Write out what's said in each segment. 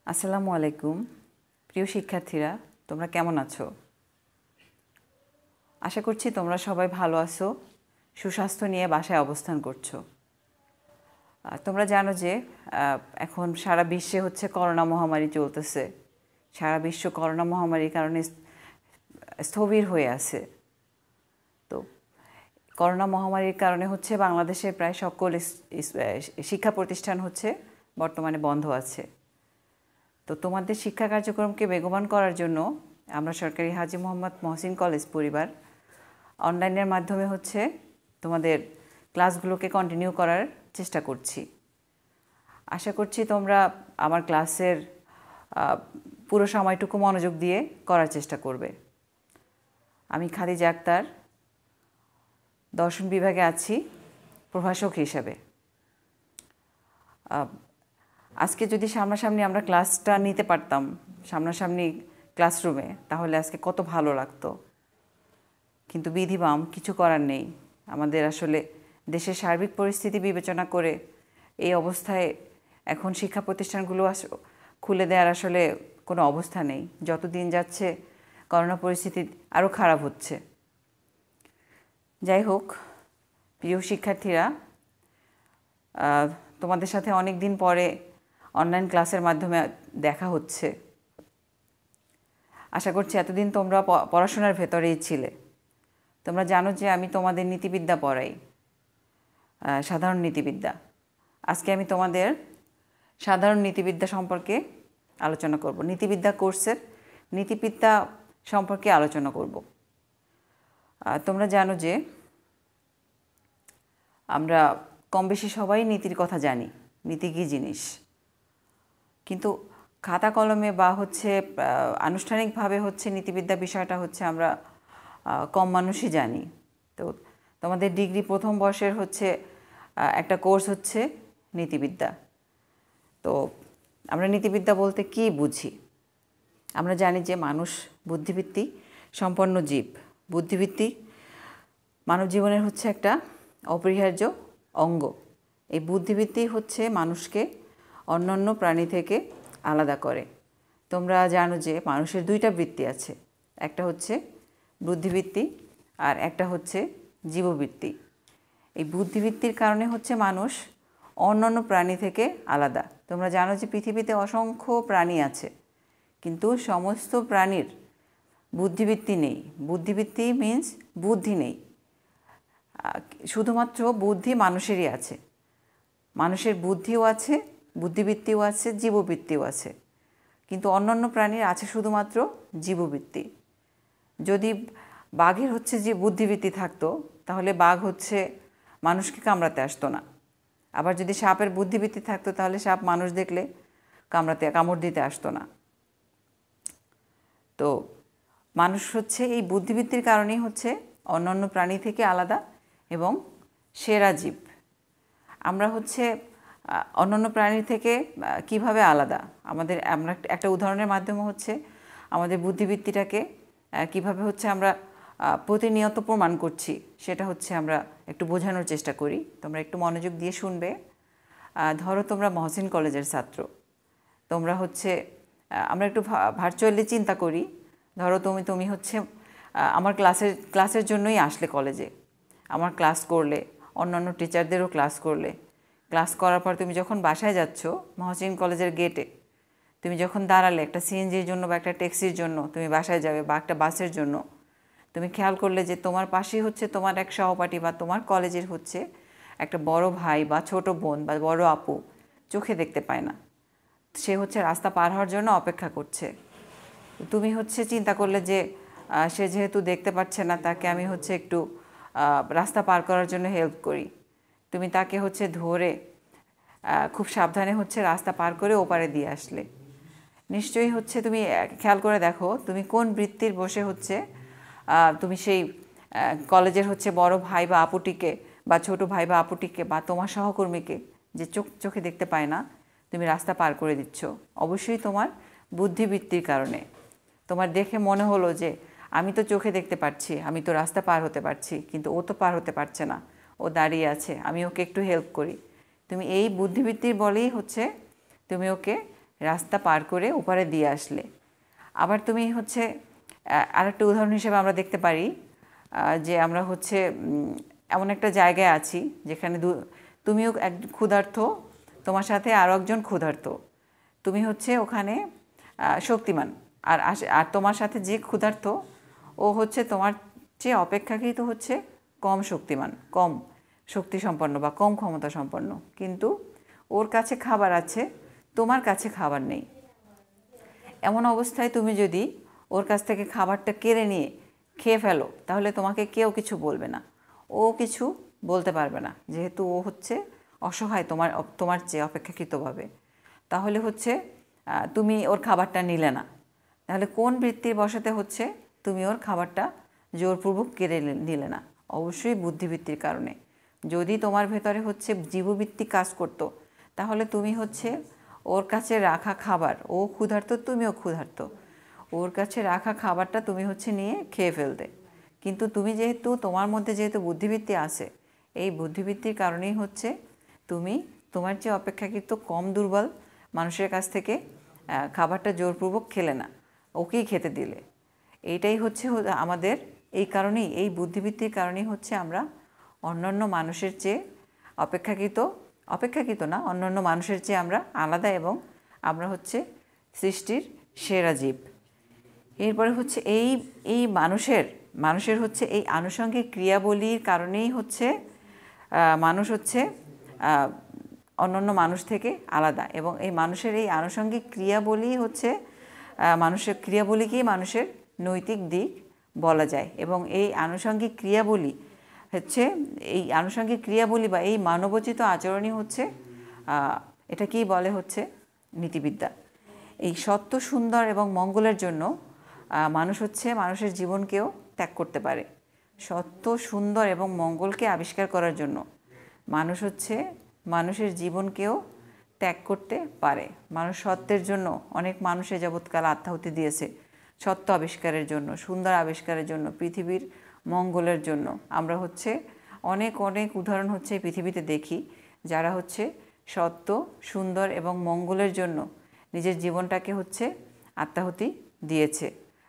আসসালামু আলাইকুম প্রিয় শিক্ষার্থীরা, তোমরা কেমন আছো? আশা করছি তোমরা সবাই ভালো আছো, সুস্বাস্থ্য নিয়ে বাসায় অবস্থান করছো। তোমরা জানো যে এখন সারা বিশ্বে হচ্ছে করোনা মহামারী চলতেছে। সারা বিশ্ব করোনা মহামারীর কারণে স্থবির হয়ে আছে। তো করোনা মহামারীর কারণে হচ্ছে বাংলাদেশের প্রায় সকল শিক্ষা প্রতিষ্ঠান হচ্ছে বর্তমানে বন্ধ আছে। তো তোমাদের শিক্ষা কার্যক্রমকে বেগবান করার জন্য আমরা সরকারি হাজী মোহাম্মদ মহসিন কলেজ পরিবার অনলাইনের মাধ্যমে হচ্ছে তোমাদের ক্লাসগুলোকে কন্টিনিউ করার চেষ্টা করছি। আশা করছি তোমরা আমার ক্লাসের পুরো সময়টুকু মনোযোগ দিয়ে করার চেষ্টা করবে। আমি খাদিজা আক্তার, দর্শন বিভাগে আছি প্রভাষক হিসাবে। আজকে যদি সামনাসামনি আমরা ক্লাসটা নিতে পারতাম, সামনাসামনি ক্লাসরুমে, তাহলে আজকে কত ভালো লাগতো। কিন্তু বিধিবাম কিছু করার নেই। আমাদের আসলে দেশের সার্বিক পরিস্থিতি বিবেচনা করে এই অবস্থায় এখন শিক্ষা প্রতিষ্ঠানগুলো খুলে দেওয়ার আসলে কোনো অবস্থা নেই। যত দিন যাচ্ছে করোনা পরিস্থিতি আরও খারাপ হচ্ছে। যাই হোক, প্রিয় শিক্ষার্থীরা, তোমাদের সাথে অনেক দিন পরে অনলাইন ক্লাসের মাধ্যমে দেখা হচ্ছে। আশা করছি এতদিন তোমরা পড়াশোনার ভেতরেই ছিলে। তোমরা জানো যে আমি তোমাদের নীতিবিদ্যা পড়াই, সাধারণ নীতিবিদ্যা। আজকে আমি তোমাদের সাধারণ নীতিবিদ্যা সম্পর্কে আলোচনা করব। নীতিবিদ্যা কোর্সের নীতিবিদ্যা সম্পর্কে আলোচনা করব। তোমরা জানো যে আমরা কম বেশি সবাই নীতির কথা জানি, নীতি কী জিনিস। কিন্তু খাতা কলমে বা হচ্ছে আনুষ্ঠানিকভাবে হচ্ছে নীতিবিদ্যা বিষয়টা হচ্ছে আমরা কম মানুষই জানি। তো তোমাদের ডিগ্রি প্রথম বর্ষের হচ্ছে একটা কোর্স হচ্ছে নীতিবিদ্যা। তো আমরা নীতিবিদ্যা বলতে কী বুঝি? আমরা জানি যে মানুষ বুদ্ধিবৃত্তি সম্পন্ন জীব। বুদ্ধিবৃত্তি মানব জীবনের হচ্ছে একটা অপরিহার্য অঙ্গ। এই বুদ্ধিবৃত্তি হচ্ছে মানুষকে অন্যান্য প্রাণী থেকে আলাদা করে। তোমরা জানো যে মানুষের দুইটা বৃত্তি আছে, একটা হচ্ছে বুদ্ধিবৃত্তি আর একটা হচ্ছে জীববৃত্তি। এই বুদ্ধিবৃত্তির কারণে হচ্ছে মানুষ অন্যান্য প্রাণী থেকে আলাদা। তোমরা জানো যে পৃথিবীতে অসংখ্য প্রাণী আছে, কিন্তু সমস্ত প্রাণীর বুদ্ধিবৃত্তি নেই। বুদ্ধিবৃত্তি মিন্স বুদ্ধি নেই। শুধুমাত্র বুদ্ধি মানুষেরই আছে। মানুষের বুদ্ধিও আছে, বুদ্ধিবৃত্তিও আছে, জীববৃত্তিও আছে। কিন্তু অন্যান্য প্রাণীর আছে শুধুমাত্র জীববৃত্তি। যদি বাঘের হচ্ছে যে বুদ্ধিবৃত্তি থাকতো, তাহলে বাঘ হচ্ছে মানুষকে কামড়াতে আসতো না। আবার যদি সাপের বুদ্ধিবৃত্তি থাকতো, তাহলে সাপ মানুষ দেখলে কামড় দিতে আসতো না। তো মানুষ হচ্ছে এই বুদ্ধিবৃত্তির কারণেই হচ্ছে অন্যান্য প্রাণী থেকে আলাদা এবং সেরা জীব। আমরা হচ্ছে অন্যান্য প্রাণীর থেকে কিভাবে আলাদা, আমরা একটা উদাহরণের মাধ্যমে হচ্ছে আমাদের বুদ্ধিবৃত্তিটাকে কিভাবে হচ্ছে আমরা প্রতিনিয়ত প্রমাণ করছি সেটা হচ্ছে আমরা একটু বোঝানোর চেষ্টা করি। তোমরা একটু মনোযোগ দিয়ে শুনবে। ধরো তোমরা মহসিন কলেজের ছাত্র। তোমরা হচ্ছে আমরা একটু ভার্চুয়ালি চিন্তা করি। ধরো তুমি হচ্ছে আমার ক্লাসের জন্যই আসলে কলেজে। আমার ক্লাস করলে, অন্যান্য টিচারদেরও ক্লাস করলে। ক্লাস করার পর তুমি যখন বাসায় যাচ্ছ, মহসিন কলেজের গেটে তুমি যখন দাঁড়ালে একটা সিএনজির জন্য বা একটা ট্যাক্সির জন্য তুমি বাসায় যাবে বা একটা বাসের জন্য, তুমি খেয়াল করলে যে তোমার পাশেই হচ্ছে তোমার এক সহপাঠী বা তোমার কলেজের হচ্ছে একটা বড় ভাই বা ছোট বোন বা বড় আপু চোখে দেখতে পায় না। সে হচ্ছে রাস্তা পার হওয়ার জন্য অপেক্ষা করছে। তুমি হচ্ছে চিন্তা করলে যে সে যেহেতু দেখতে পাচ্ছে না, তাকে আমি হচ্ছে একটু রাস্তা পার করার জন্য হেল্প করি। তুমি তাকে হচ্ছে ধরে খুব সাবধানে হচ্ছে রাস্তা পার করে ওপারে দিয়ে আসলে। নিশ্চয়ই হচ্ছে তুমি খেয়াল করে দেখো তুমি কোন বৃত্তির বসে হচ্ছে তুমি সেই কলেজের হচ্ছে বড় ভাই বা আপুটিকে বা ছোট ভাই বা আপুটিকে বা তোমার সহকর্মীকে যে চোখে দেখতে পায় না, তুমি রাস্তা পার করে দিচ্ছ। অবশ্যই তোমার বুদ্ধিবৃত্তির কারণে। তোমার দেখে মনে হলো যে আমি তো চোখে দেখতে পাচ্ছি, আমি তো রাস্তা পার হতে পারছি, কিন্তু ও তো পার হতে পারছে না, ও দাঁড়িয়ে আছে, আমি ওকে একটু হেল্প করি। তুমি এই বুদ্ধিবৃত্তির বলেই হচ্ছে তুমি ওকে রাস্তা পার করে ওপারে দিয়ে আসলে। আবার তুমি হচ্ছে আরেকটা উদাহরণ হিসেবে আমরা দেখতে পারি যে আমরা হচ্ছে এমন একটা জায়গায় আছি যেখানে তুমিও এক ক্ষুধার্ত, তোমার সাথে আরও একজন ক্ষুধার্ত। তুমি হচ্ছে ওখানে শক্তিমান, আর তোমার সাথে যে ক্ষুধার্ত ও হচ্ছে তোমার চেয়ে অপেক্ষাকৃত হচ্ছে কম শক্তিমান, কম শক্তিসম্পন্ন বা কম ক্ষমতা সম্পন্ন, কিন্তু ওর কাছে খাবার আছে, তোমার কাছে খাবার নেই। এমন অবস্থায় তুমি যদি ওর কাছ থেকে খাবারটা কেড়ে নিয়ে খেয়ে ফেলো, তাহলে তোমাকে কেউ কিছু বলবে না, ও কিছু বলতে পারবে না, যেহেতু ও হচ্ছে অসহায় তোমার চেয়ে অপেক্ষাকৃতভাবে। তাহলে হচ্ছে তুমি ওর খাবারটা নিলে না। তাহলে কোন বৃত্তির বশাতে হচ্ছে তুমি ওর খাবারটা জোরপূর্বক কেড়ে নিলে না? অবশ্যই বুদ্ধিবৃত্তির কারণে। যদি তোমার ভেতরে হচ্ছে জীববৃত্তি কাজ করতো, তাহলে তুমি হচ্ছে ওর কাছে রাখা খাবার, ও ক্ষুধার্ত তুমিও ক্ষুধার্ত, ওর কাছে রাখা খাবারটা তুমি হচ্ছে নিয়ে খেয়ে ফেলতে। কিন্তু তুমি যেহেতু তোমার মধ্যে যেহেতু বুদ্ধিবৃত্তি আছে, এই বুদ্ধিবৃত্তির কারণেই হচ্ছে তুমি তোমার যে অপেক্ষাকৃত কম দুর্বল মানুষের কাছ থেকে খাবারটা জোরপূর্বক খেলে না, ওকেই খেতে দিলে। এইটাই হচ্ছে আমাদের, এই কারণেই, এই বুদ্ধিবৃত্তির কারণেই হচ্ছে আমরা অন্যান্য মানুষের চেয়ে অপেক্ষাকৃত না, অন্যান্য মানুষের চেয়ে আমরা আলাদা, এবং আমরা হচ্ছে সৃষ্টির সেরা জীব। এরপরে হচ্ছে এই মানুষের হচ্ছে এই আনুষঙ্গিক ক্রিয়াবলীর কারণেই হচ্ছে মানুষ হচ্ছে অন্যান্য মানুষ থেকে আলাদা, এবং এই মানুষের এই আনুষঙ্গিক ক্রিয়াবলী হচ্ছে মানুষের ক্রিয়াবলীকেই মানুষের নৈতিক দিক বলা যায়। এবং এই আনুষঙ্গিক ক্রিয়াবলী বা এই মানবোচিত আচরণই হচ্ছে এটাকেই বলে হচ্ছে নীতিবিদ্যা। এই সত্য, সুন্দর এবং মঙ্গলের জন্য মানুষ হচ্ছে মানুষের জীবনকেও ত্যাগ করতে পারে। সত্য, সুন্দর এবং মঙ্গলকে আবিষ্কার করার জন্য মানুষ হচ্ছে মানুষের জীবনকেও ত্যাগ করতে পারে। মানুষ সত্যের জন্য অনেক মানুষে যাবৎকাল আত্মাহুতি দিয়েছে, সত্য আবিষ্কারের জন্য, সুন্দর আবিষ্কারের জন্য, পৃথিবীর মঙ্গলের জন্য। আমরা হচ্ছে অনেক উদাহরণ হচ্ছে পৃথিবীতে দেখি, যারা হচ্ছে সত্য, সুন্দর এবং মঙ্গলের জন্য নিজের জীবনটাকে হচ্ছে আত্মাহুতি দিয়েছে।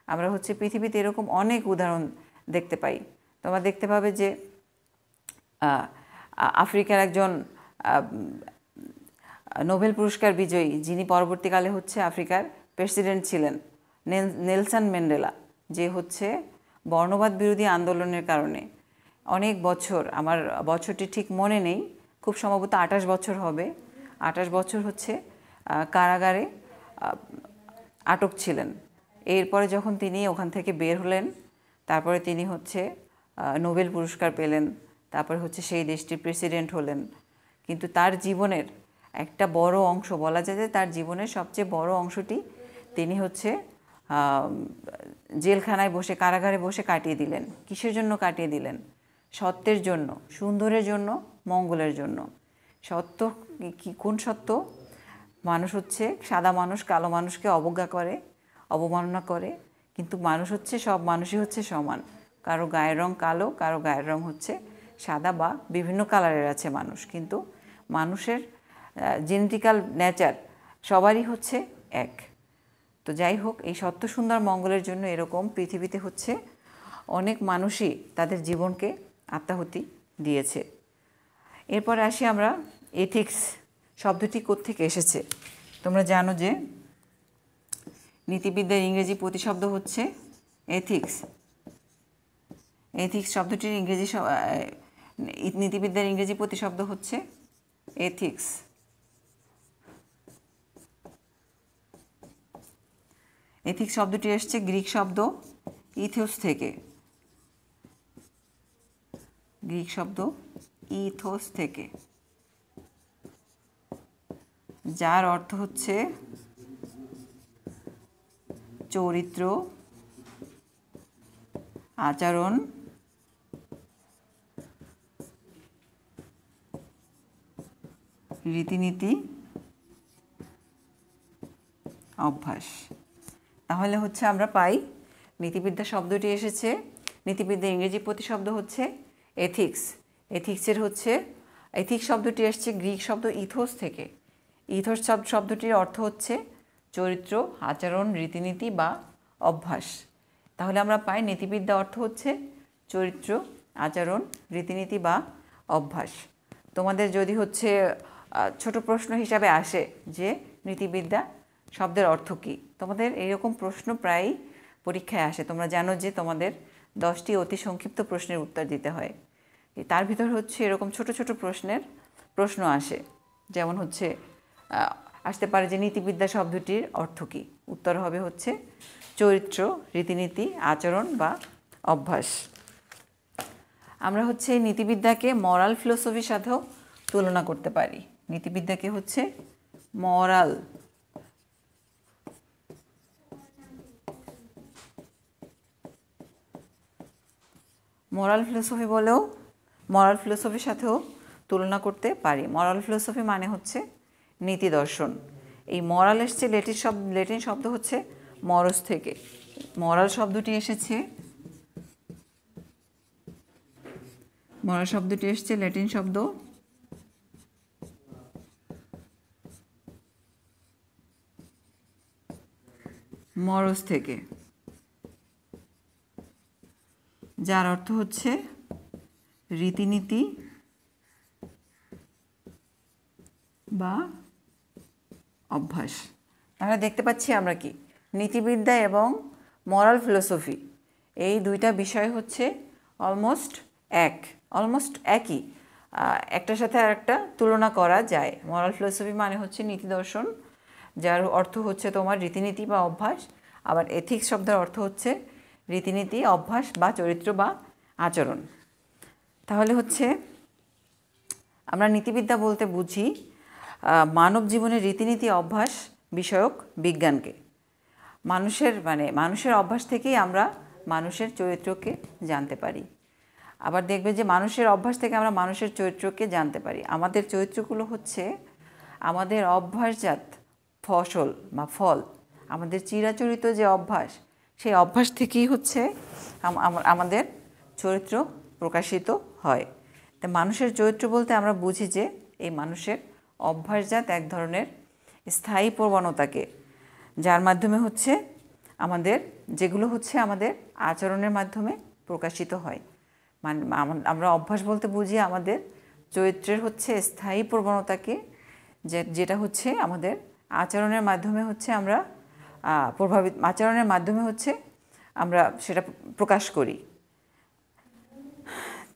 আমরা হচ্ছে পৃথিবীতে এরকম অনেক উদাহরণ দেখতে পাই। তোমরা দেখতে পাবে যে আফ্রিকার একজন নোবেল পুরস্কার বিজয়ী, যিনি পরবর্তীকালে হচ্ছে আফ্রিকার প্রেসিডেন্ট ছিলেন, নেলসন ম্যান্ডেলা, যে হচ্ছে বর্ণবাদ বিরোধী আন্দোলনের কারণে অনেক বছর, আমার বছরটি ঠিক মনে নেই, খুব সম্ভবত 28 বছর হবে, 28 বছর হচ্ছে কারাগারে আটক ছিলেন। এরপরে যখন তিনি ওখান থেকে বের হলেন, তারপরে তিনি হচ্ছে নোবেল পুরস্কার পেলেন, তারপরে হচ্ছে সেই দেশটির প্রেসিডেন্ট হলেন। কিন্তু তার জীবনের একটা বড় অংশ, বলা যায় যে তার জীবনের সবচেয়ে বড় অংশটি তিনি হচ্ছে জেলখানায় বসে, কারাগারে বসে কাটিয়ে দিলেন। কিসের জন্য কাটিয়ে দিলেন? সত্যের জন্য, সুন্দরের জন্য, মঙ্গলের জন্য। সত্য কি, কোন সত্য? মানুষ হচ্ছে, সাদা মানুষ কালো মানুষকে অবজ্ঞা করে, অবমাননা করে, কিন্তু মানুষ হচ্ছে, সব মানুষই হচ্ছে সমান। কারো গায়ের রং কালো, কারো গায়ের রং হচ্ছে সাদা, বা বিভিন্ন কালারের আছে মানুষ, কিন্তু মানুষের জেনেটিক্যাল নেচার সবারই হচ্ছে এক। তো যাই হোক, এই সত্য, সুন্দর, মঙ্গলের জন্য এরকম পৃথিবীতে হচ্ছে অনেক মানুষই তাদের জীবনকে আত্মাহুতি দিয়েছে। এরপরে আসি আমরা এথিক্স শব্দটি কোত্থেকে এসেছে। তোমরা জানো যে নীতিবিদ্যার ইংরেজি প্রতিশব্দ হচ্ছে এথিক্স। এথিক্স শব্দটির নীতিবিদ্যার ইংরেজি প্রতিশব্দ হচ্ছে এথিক্স। এথিক্স শব্দটি এসছে গ্রিক শব্দ ইথোস থেকে। গ্রিক শব্দ ইথোস থেকে, যার অর্থ হচ্ছে চরিত্র, আচরণ, রীতিনীতি, অভ্যাস। তাহলে হচ্ছে আমরা পাই নীতিবিদ্যা শব্দটি এসেছে, নীতিবিদ্যার ইংরেজি প্রতিশব্দ হচ্ছে এথিক্স। এথিক্স শব্দটি এসছে গ্রিক শব্দ ইথোস থেকে। ইথোস শব্দটির অর্থ হচ্ছে চরিত্র, আচরণ, রীতিনীতি বা অভ্যাস। তাহলে আমরা পাই নীতিবিদ্যা অর্থ হচ্ছে চরিত্র, আচরণ, রীতিনীতি বা অভ্যাস। তোমাদের যদি হচ্ছে ছোট প্রশ্ন হিসাবে আসে যে নীতিবিদ্যা শব্দের অর্থ কী, তোমাদের এইরকম প্রশ্ন প্রায়ই পরীক্ষায় আসে। তোমরা জানো যে তোমাদের 10টি অতি সংক্ষিপ্ত প্রশ্নের উত্তর দিতে হয়। তার ভিতর হচ্ছে এরকম ছোট ছোট প্রশ্ন আসে। যেমন হচ্ছে আসতে পারে যে নীতিবিদ্যা শব্দটির অর্থ কী, উত্তর হবে হচ্ছে চরিত্র, রীতিনীতি, আচরণ বা অভ্যাস। আমরা হচ্ছে নীতিবিদ্যাকে মরাল ফিলোসফির সাথেও তুলনা করতে পারি। নীতিবিদ্যাকে হচ্ছে মরাল ফিলোসফির সাথেও তুলনা করতে পারি। মরাল ফিলোসফি মানে হচ্ছে নীতি দর্শন। এই মরাল এসছে ল্যাটিন শব্দ হচ্ছে মরস থেকে। মরাল শব্দটি এসেছে ল্যাটিন শব্দ মরস থেকে, যার অর্থ হচ্ছে রীতিনীতি বা অভ্যাস। আমরা দেখতে পাচ্ছি আমরা কি নীতিবিদ্যা এবং মরাল ফিলোসফি এই দুইটা বিষয় হচ্ছে অলমোস্ট একই। একটার সাথে আরেকটা তুলনা করা যায়। মরাল ফিলোসফি মানে হচ্ছে নীতি দর্শন, যার অর্থ হচ্ছে তোমার রীতিনীতি বা অভ্যাস। আবার এথিক্স শব্দের অর্থ হচ্ছে রীতিনীতি, অভ্যাস বা চরিত্র বা আচরণ। তাহলে হচ্ছে আমরা নীতিবিদ্যা বলতে বুঝি মানব জীবনের রীতিনীতি, অভ্যাস বিষয়ক বিজ্ঞানকে। মানুষের অভ্যাস থেকেই আমরা মানুষের চরিত্রকে জানতে পারি। আবার দেখবে যে মানুষের অভ্যাস থেকে আমরা মানুষের চরিত্রকে জানতে পারি। আমাদের চরিত্রগুলো হচ্ছে আমাদের অভ্যাসজাত ফসল বা ফল। আমাদের চিরাচরিত যে অভ্যাস, সেই অভ্যাস থেকেই হচ্ছে আমাদের চরিত্র প্রকাশিত হয়। তো মানুষের চরিত্র বলতে আমরা বুঝি যে এই মানুষের অভ্যাসজাত এক ধরনের স্থায়ী প্রবণতাকে, যার মাধ্যমে হচ্ছে যেগুলো হচ্ছে আমাদের আচরণের মাধ্যমে প্রকাশিত হয়। মানে আমরা অভ্যাস বলতে বুঝি আমাদের চরিত্রের হচ্ছে স্থায়ী প্রবণতাকে, যেটা হচ্ছে আমাদের আচরণের মাধ্যমে হচ্ছে আমরা আচরণের মাধ্যমে হচ্ছে আমরা সেটা প্রকাশ করি।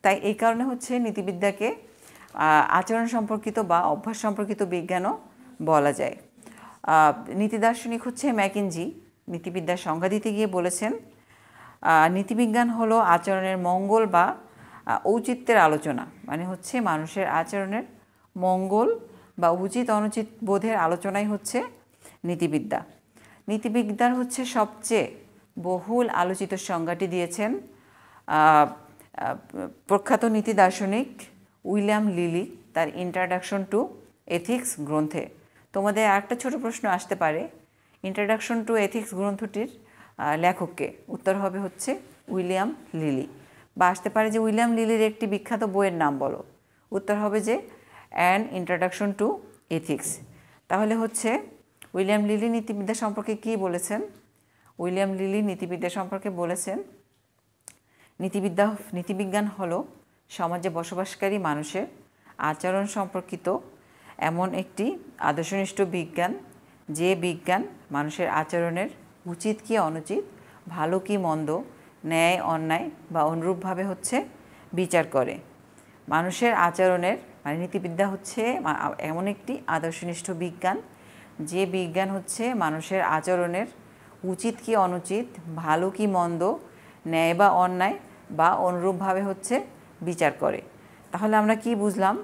তাই এই কারণে হচ্ছে নীতিবিদ্যাকে আচরণ সম্পর্কিত বা অভ্যাস সম্পর্কিত বিজ্ঞানও বলা যায়। নীতি দার্শনিক হচ্ছে ম্যাকিঞ্জি নীতিবিদ্যার সংজ্ঞা দিতে গিয়ে বলেছেন, নীতিবিজ্ঞান হলো আচরণের মঙ্গল বা ঔচিত্যের আলোচনা। মানে হচ্ছে মানুষের আচরণের মঙ্গল বা উচিত অনুচিত বোধের আলোচনাই হচ্ছে নীতিবিদ্যা। নীতিবিদ্যার হচ্ছে সবচেয়ে বহুল আলোচিত সংজ্ঞাটি দিয়েছেন প্রখ্যাত নীতি দার্শনিক উইলিয়াম লিলি তার ইন্ট্রোডাকশন টু এথিক্স গ্রন্থে। তোমাদের আরেকটা ছোট প্রশ্ন আসতে পারে, ইন্ট্রোডাকশন টু এথিক্স গ্রন্থটির লেখককে? উত্তর হবে হচ্ছে উইলিয়াম লিলি। বা আসতে পারে যে উইলিয়াম লিলির একটি বিখ্যাত বইয়ের নাম বলো। উত্তর হবে যে অ্যান ইন্ট্রোডাকশন টু এথিক্স। তাহলে হচ্ছে উইলিয়াম লিলি নীতিবিদ্যা সম্পর্কে কী বলেছেন? উইলিয়াম লিলি নীতিবিদ্যা সম্পর্কে বলেছেন, নীতিবিজ্ঞান হলো সমাজে বসবাসকারী মানুষের আচরণ সম্পর্কিত এমন একটি আদর্শনিষ্ঠ বিজ্ঞান, যে বিজ্ঞান মানুষের আচরণের উচিত কি অনুচিত, ভালো কি মন্দ, ন্যায় অন্যায় বা অনুরূপভাবে হচ্ছে বিচার করে। মানুষের আচরণের নীতিবিদ্যা হচ্ছে এমন একটি আদর্শনিষ্ঠ বিজ্ঞান, যে বিজ্ঞান হচ্ছে মানুষের আচরণের উচিত কি অনুচিত, ভালো কি মন্দ, ন্যায় বা অন্যায় বা অনুরূপভাবে হচ্ছে বিচার করে। তাহলে আমরা কি বুঝলাম?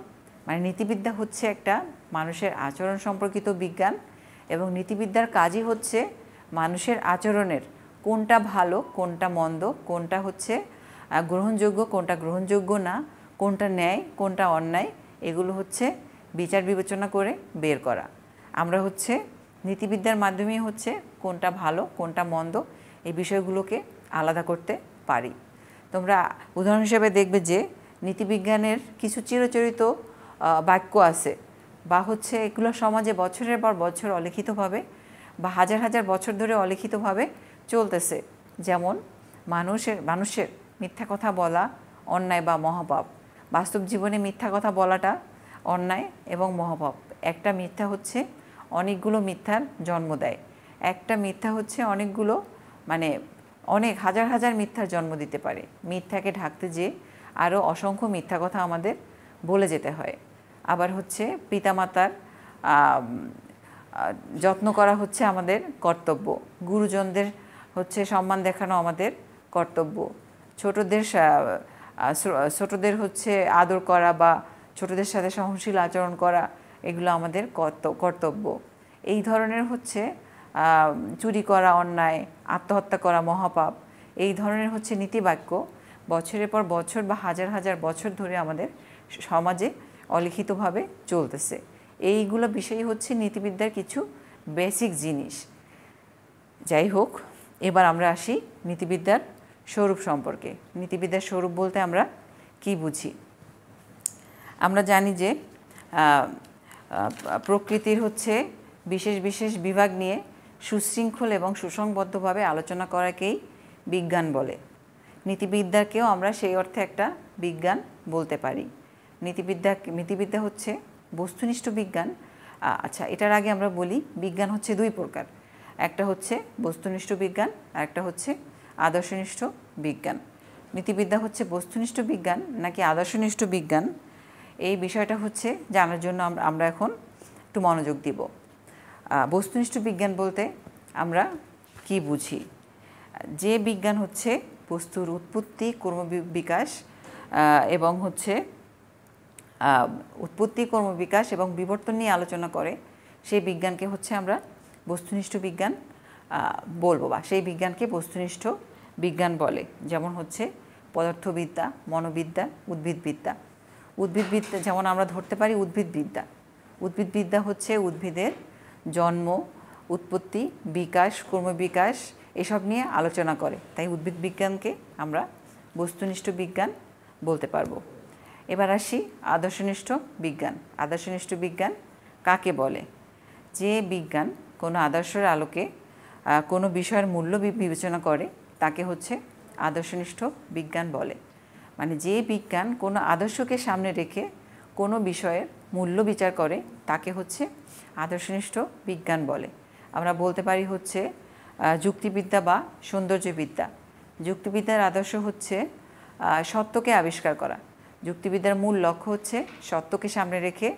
নীতিবিদ্যা হচ্ছে একটা মানুষের আচরণ সম্পর্কিত বিজ্ঞান, এবং নীতিবিদ্যার কাজই হচ্ছে মানুষের আচরণের কোনটা ভালো, কোনটা মন্দ, কোনটা হচ্ছে গ্রহণযোগ্য, কোনটা গ্রহণযোগ্য না, কোনটা ন্যায়, কোনটা অন্যায়, এগুলো হচ্ছে বিচার বিবেচনা করে বের করা। আমরা হচ্ছে নীতিবিদ্যার মাধ্যমেই হচ্ছে কোনটা ভালো, কোনটা মন্দ, এই বিষয়গুলোকে আলাদা করতে পারি। তোমরা উদাহরণ হিসেবে দেখবে যে নীতিবিজ্ঞানের কিছু চিরচরিত বাক্য আছে, বা হচ্ছে এগুলো সমাজে বছরের পর বছর অলিখিতভাবে বা হাজার হাজার বছর ধরে অলিখিতভাবে চলতেছে। যেমন মানুষের মিথ্যা কথা বলা অন্যায় বা মহাপাপ। বাস্তব জীবনে মিথ্যা কথা বলাটা অন্যায় এবং মহাপাপ। একটা মিথ্যা হচ্ছে অনেকগুলো মিথ্যার জন্ম দেয়। একটা মিথ্যা হচ্ছে অনেকগুলো অনেক হাজার হাজার মিথ্যার জন্ম দিতে পারে। মিথ্যাকে ঢাকতে যেয়ে আরও অসংখ্য মিথ্যা কথা আমাদের বলে যেতে হয়। আবার হচ্ছে পিতামাতার যত্ন করা হচ্ছে আমাদের কর্তব্য। গুরুজনদের হচ্ছে সম্মান দেখানো আমাদের কর্তব্য। ছোটদের হচ্ছে আদর করা বা ছোটদের সাথে সহনশীল আচরণ করা, এগুলো আমাদের কর্তব্য। এই ধরনের হচ্ছে চুরি করা অন্যায়, আত্মহত্যা করা মহাপাপ, এই ধরনের হচ্ছে নীতিবাক্য বছরের পর বছর বা হাজার হাজার বছর ধরে আমাদের সমাজে অলিখিতভাবে চলতেছে। এইগুলো বিষয় হচ্ছে নীতিবিদ্যার কিছু বেসিক জিনিস। যাই হোক, এবার আমরা আসি নীতিবিদ্যার স্বরূপ সম্পর্কে। নীতিবিদ্যার স্বরূপ বলতে আমরা কি বুঝি? আমরা জানি যে প্রকৃতির হচ্ছে বিশেষ বিশেষ বিভাগ নিয়ে সুশৃঙ্খল এবং সুসংবদ্ধভাবে আলোচনা করাকেই বিজ্ঞান বলে। নীতিবিদ্যাকেও আমরা সেই অর্থে একটা বিজ্ঞান বলতে পারি। নীতিবিদ্যা হচ্ছে বস্তুনিষ্ঠ বিজ্ঞান। আচ্ছা, এটার আগে আমরা বলি বিজ্ঞান হচ্ছে দুই প্রকার। একটা হচ্ছে বস্তুনিষ্ঠ বিজ্ঞান আর একটা হচ্ছে আদর্শনিষ্ঠ বিজ্ঞান। নীতিবিদ্যা হচ্ছে বস্তুনিষ্ঠ বিজ্ঞান নাকি আদর্শনিষ্ঠ বিজ্ঞান, এই বিষয়টা হচ্ছে জানার জন্য আমরা এখন একটু মনোযোগ দিব। বস্তুনিষ্ঠ বিজ্ঞান বলতে আমরা কি বুঝি? যে বিজ্ঞান হচ্ছে বস্তুর উৎপত্তি, কর্মবিকাশ এবং হচ্ছে কর্মবিকাশ এবং বিবর্তন নিয়ে আলোচনা করে, সেই বিজ্ঞানকে হচ্ছে আমরা বস্তুনিষ্ঠ বিজ্ঞান বলবো, বা সেই বিজ্ঞানকে বস্তুনিষ্ঠ বিজ্ঞান বলে। যেমন হচ্ছে পদার্থবিদ্যা, মনোবিদ্যা, উদ্ভিদবিদ্যা। যেমন আমরা ধরতে পারি উদ্ভিদবিদ্যা হচ্ছে উদ্ভিদের জন্ম, উৎপত্তি, বিকাশ, কর্মবিকাশ এসব নিয়ে আলোচনা করে, তাই উদ্ভিদ বিজ্ঞানকে আমরা বস্তুনিষ্ঠ বিজ্ঞান বলতে পারবো। এবার আসি আদর্শনিষ্ঠ বিজ্ঞান। আদর্শনিষ্ঠ বিজ্ঞান কাকে বলে? যে বিজ্ঞান কোনো আদর্শের আলোকে কোনো বিষয়ের মূল্য বিবেচনা করে তাকে হচ্ছে আদর্শনিষ্ঠ বিজ্ঞান বলে। যে বিজ্ঞান কোনো আদর্শকে সামনে রেখে কোনো বিষয়ের মূল্য বিচার করে তাকে হচ্ছে আদর্শনিষ্ঠ বিজ্ঞান বলে। আমরা বলতে পারি হচ্ছে যুক্তিবিদ্যা বা সৌন্দর্যবিদ্যা। যুক্তিবিদ্যার আদর্শ হচ্ছে সত্যকে আবিষ্কার করা। যুক্তিবিদ্যার মূল লক্ষ্য হচ্ছে সত্যকে সামনে রেখে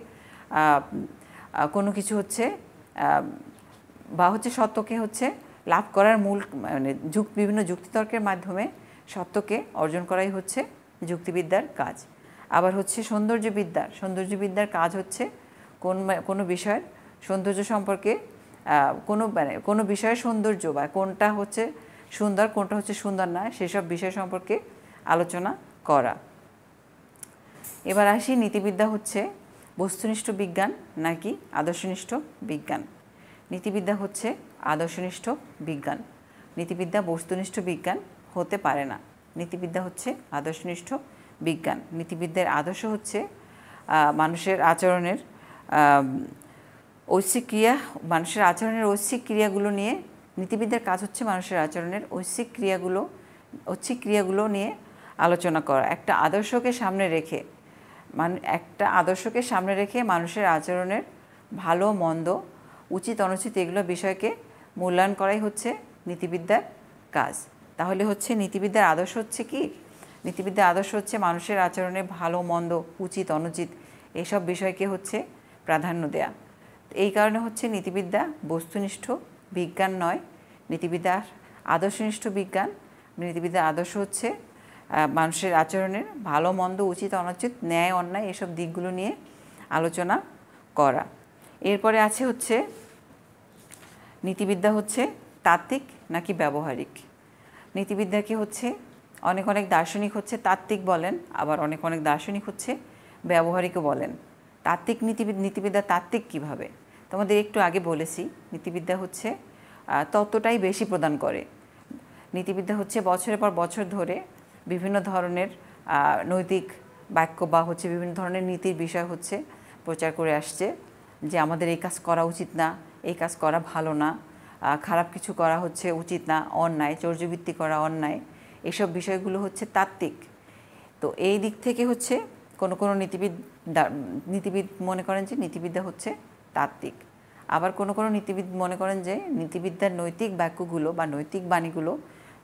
কোনো কিছু হচ্ছে সত্যকে হচ্ছে লাভ করার মূল বিভিন্ন যুক্তিতর্কের মাধ্যমে সত্যকে অর্জন করাই হচ্ছে যুক্তিবিদ্যার কাজ। আবার হচ্ছে সৌন্দর্যবিদ্যার কাজ হচ্ছে কোনো বিষয়ের সৌন্দর্য সম্পর্কে কোনো বিষয়ের সৌন্দর্য বা কোনটা হচ্ছে সুন্দর, কোনটা হচ্ছে সুন্দর না, সেসব বিষয় সম্পর্কে আলোচনা করা। এবার আসি নীতিবিদ্যা হচ্ছে বস্তুনিষ্ঠ বিজ্ঞান নাকি আদর্শনিষ্ঠ বিজ্ঞান। নীতিবিদ্যা হচ্ছে আদর্শনিষ্ঠ বিজ্ঞান। নীতিবিদ্যা বস্তুনিষ্ঠ বিজ্ঞান হতে পারে না। নীতিবিদ্যা হচ্ছে আদর্শনিষ্ঠ বিজ্ঞান। নীতিবিদ্যার আদর্শ হচ্ছে মানুষের আচরণের ঐচ্ছিক ক্রিয়াগুলো নিয়ে। নীতিবিদ্যার কাজ হচ্ছে মানুষের আচরণের ঐচ্ছিক ক্রিয়াগুলো নিয়ে আলোচনা করা। একটা আদর্শকে সামনে রেখে মানুষের আচরণের ভালো মন্দ, উচিত অনুচিত এগুলো বিষয়কে মূল্যায়ন করাই হচ্ছে নীতিবিদ্যার কাজ। তাহলে হচ্ছে নীতিবিদ্যার আদর্শ হচ্ছে কি? নীতিবিদ্যার আদর্শ হচ্ছে মানুষের আচরণে ভালো মন্দ, উচিত অনুচিত এইসব বিষয়কে হচ্ছে প্রাধান্য দেয়া। এই কারণে হচ্ছে নীতিবিদ্যা বস্তুনিষ্ঠ বিজ্ঞান নয়, নীতিবিদ্যা আদর্শনিষ্ঠ বিজ্ঞান। নীতিবিদ্যার আদর্শ হচ্ছে মানুষের আচরণের ভালো মন্দ, উচিত অনুচিত, ন্যায় অন্যায় এসব দিকগুলো নিয়ে আলোচনা করা। এরপরে আছে হচ্ছে নীতিবিদ্যা হচ্ছে তাত্ত্বিক নাকি ব্যবহারিক। নীতিবিদ্যাকে হচ্ছে অনেক দার্শনিক হচ্ছে তাত্ত্বিক বলেন, আবার অনেক দার্শনিক হচ্ছে ব্যবহারিকও বলেন। নীতিবিদ্যা তাত্ত্বিক কীভাবে? তোমাদের একটু আগে বলেছি, নীতিবিদ্যা হচ্ছে তত্ত্বটাই বেশি প্রদান করে। নীতিবিদ্যা হচ্ছে বছরের পর বছর ধরে বিভিন্ন ধরনের নৈতিক বাক্য বা হচ্ছে বিভিন্ন ধরনের নীতির বিষয় হচ্ছে প্রচার করে আসছে, যে আমাদের এই কাজ করা উচিত না, এই কাজ করা ভালো না, খারাপ কিছু করা হচ্ছে উচিত না, অন্যায়, চর্যবৃত্তি করা অন্যায়, এসব বিষয়গুলো হচ্ছে তাত্ত্বিক। তো এই দিক থেকে হচ্ছে কোনো নীতিবিদ মনে করেন যে নীতিবিদ্যা হচ্ছে তাত্ত্বিক। আবার কোনো নীতিবিদ মনে করেন যে নীতিবিদ্যার নৈতিক বাক্যগুলো বা নৈতিক বাণীগুলো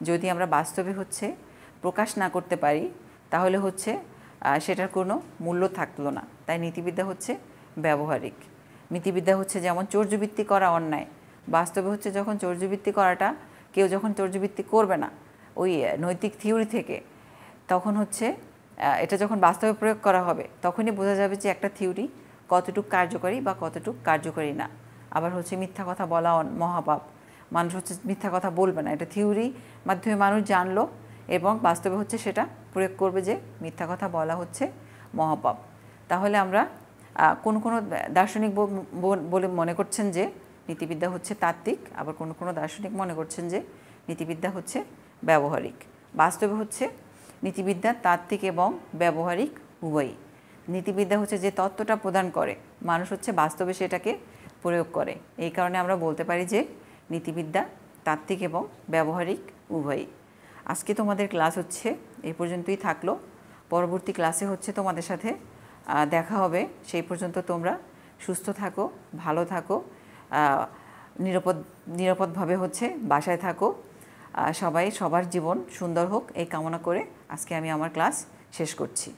যদি আমরা বাস্তবে হচ্ছে প্রকাশ না করতে পারি তাহলে হচ্ছে সেটার কোনো মূল্য থাকলো না। তাই নীতিবিদ্যা হচ্ছে ব্যবহারিক। নীতিবিদ্যা হচ্ছে যেমন চর্যবৃত্তি করা অন্যায়, বাস্তবে হচ্ছে যখন চর্যবৃত্তি করাটা কেউ যখন চর্যবৃত্তি করবে না ওই নৈতিক থিওরি থেকে, তখন হচ্ছে এটা যখন বাস্তবে প্রয়োগ করা হবে তখনই বোঝা যাবে যে একটা থিওরি কতটুকু কার্যকরী বা কতটুকু কার্যকরী না। আবার হচ্ছে মিথ্যা কথা বলা মহাপাপ, মানুষ হচ্ছে মিথ্যা কথা বলবে না, এটা থিওরি মাধ্যমে মানুষ জানলো এবং বাস্তবে হচ্ছে সেটা প্রয়োগ করবে যে মিথ্যা কথা বলা হচ্ছে মহাপাপ। তাহলে আমরা কোনো দার্শনিক বলে মনে করছেন যে নীতিবিদ্যা হচ্ছে তাত্ত্বিক, আবার কোনো দার্শনিক মনে করছেন যে নীতিবিদ্যা হচ্ছে ব্যবহারিক। বাস্তবে হচ্ছে নীতিবিদ্যা তাত্ত্বিক এবং ব্যবহারিক উভয়ই। নীতিবিদ্যা হচ্ছে যে তত্ত্বটা প্রদান করে, মানুষ হচ্ছে বাস্তবে সেটাকে প্রয়োগ করে। এই কারণে আমরা বলতে পারি যে নীতিবিদ্যা তাত্ত্বিক এবং ব্যবহারিক উভয়ই। আজকে তোমাদের ক্লাস হচ্ছে এই পর্যন্তই থাকলো। পরবর্তী ক্লাসে হচ্ছে তোমাদের সাথে দেখা হবে। সেই পর্যন্ত তোমরা সুস্থ থাকো, ভালো থাকো, নিরাপদভাবে হচ্ছে বাসায় থাকো। সবাই সবার জীবন সুন্দর হোক এই কামনা করে আজকে আমি আমার ক্লাস শেষ করছি।